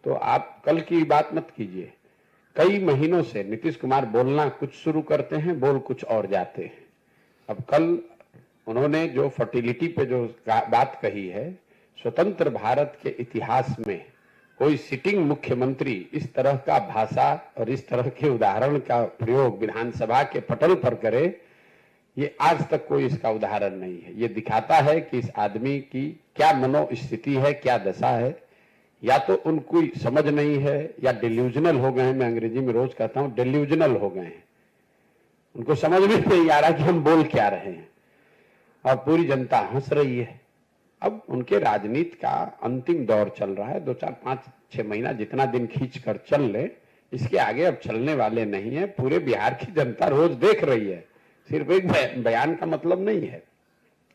तो आप कल की बात मत कीजिए। कई महीनों से नीतीश कुमार बोलना कुछ शुरू करते हैं, बोल कुछ और जाते हैं। अब कल उन्होंने जो फर्टिलिटी पे जो बात कही है, स्वतंत्र भारत के इतिहास में कोई सिटिंग मुख्यमंत्री इस तरह का भाषा और इस तरह के उदाहरण का प्रयोग विधानसभा के पटल पर करे, ये आज तक कोई इसका उदाहरण नहीं है। ये दिखाता है कि इस आदमी की क्या मनोस्थिति है, क्या दशा है। या तो उनको समझ नहीं है या डिल्यूजनल हो गए हैं। मैं अंग्रेजी में रोज कहता हूं डिल्यूजनल हो गए हैं, उनको समझ में नहीं आ रहा कि हम बोल क्या रहे हैं और पूरी जनता हंस रही है। अब उनके राजनीति का अंतिम दौर चल रहा है। 2, 4, 5, 6 महीना जितना दिन खींच कर चल ले, इसके आगे अब चलने वाले नहीं है। पूरे बिहार की जनता रोज देख रही है, सिर्फ एक बयान का मतलब नहीं है।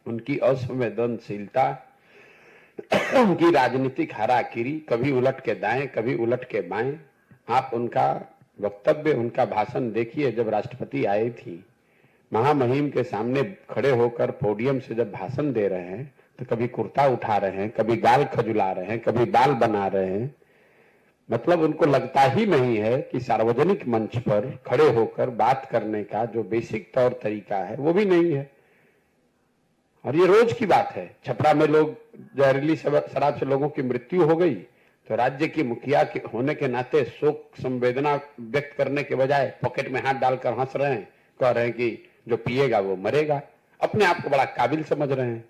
उनकी असंवेदनशीलता, उनकी राजनीतिक हाराकिरी, कभी उलट के दाएं कभी उलट के बाएं। आप उनका वक्तव्य, उनका भाषण देखिए। जब राष्ट्रपति आई थी, महामहिम के सामने खड़े होकर पोडियम से जब भाषण दे रहे हैं तो कभी कुर्ता उठा रहे हैं, कभी गाल खजुला रहे हैं, कभी बाल बना रहे हैं। मतलब उनको लगता ही नहीं है कि सार्वजनिक मंच पर खड़े होकर बात करने का जो बेसिक तौर तरीका है वो भी नहीं है। और ये रोज की बात है। छपरा में लोग जहरीली शराब से लोगों की मृत्यु हो गई तो राज्य की मुखिया के होने के नाते शोक संवेदना व्यक्त करने के बजाय पॉकेट में हाथ डालकर हंस रहे हैं, कह रहे हैं कि जो पिएगा वो मरेगा। अपने आप को बड़ा काबिल समझ रहे हैं,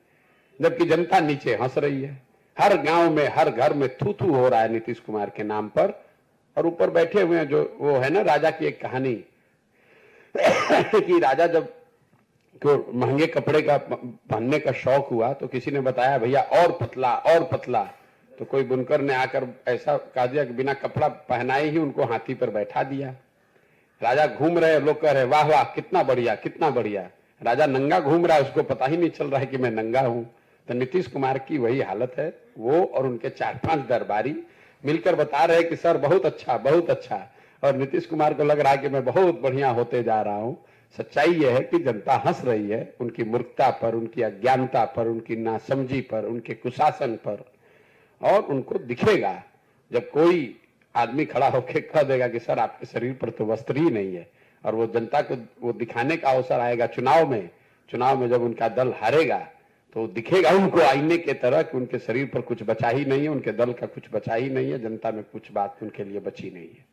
जबकि जनता नीचे हंस रही है। हर गांव में, हर घर में थू थू हो रहा है नीतीश कुमार के नाम पर। और ऊपर बैठे हुए हैं जो वो है ना, राजा की एक कहानी कि राजा जब को महंगे कपड़े का पहनने का शौक हुआ तो किसी ने बताया भैया और पतला और पतला। तो कोई बुनकर ने आकर ऐसा कह दिया कि बिना कपड़ा पहनाए ही उनको हाथी पर बैठा दिया। राजा घूम रहे, लोग कह रहे वाह वाह कितना बढ़िया कितना बढ़िया। राजा नंगा घूम रहा है, उसको पता ही नहीं चल रहा है कि मैं नंगा हूं। तो नीतीश कुमार की वही हालत है। वो और उनके 4-5 दरबारी मिलकर बता रहे कि सर बहुत अच्छा बहुत अच्छा, और नीतीश कुमार को लग रहा है कि मैं बहुत बढ़िया होते जा रहा हूं। सच्चाई यह है कि जनता हंस रही है उनकी मूर्खता पर, उनकी अज्ञानता पर, उनकी नासमझी पर, उनके कुशासन पर। और उनको दिखेगा जब कोई आदमी खड़ा होकर कह देगा कि सर आपके शरीर पर तो वस्त्र ही नहीं है, और वो जनता को वो दिखाने का अवसर आएगा चुनाव में जब उनका दल हारेगा तो दिखेगा उनको आईने के तरह कि उनके शरीर पर कुछ बचा ही नहीं है, उनके दल का कुछ बचा ही नहीं है, जनता में कुछ बात उनके लिए बची नहीं है।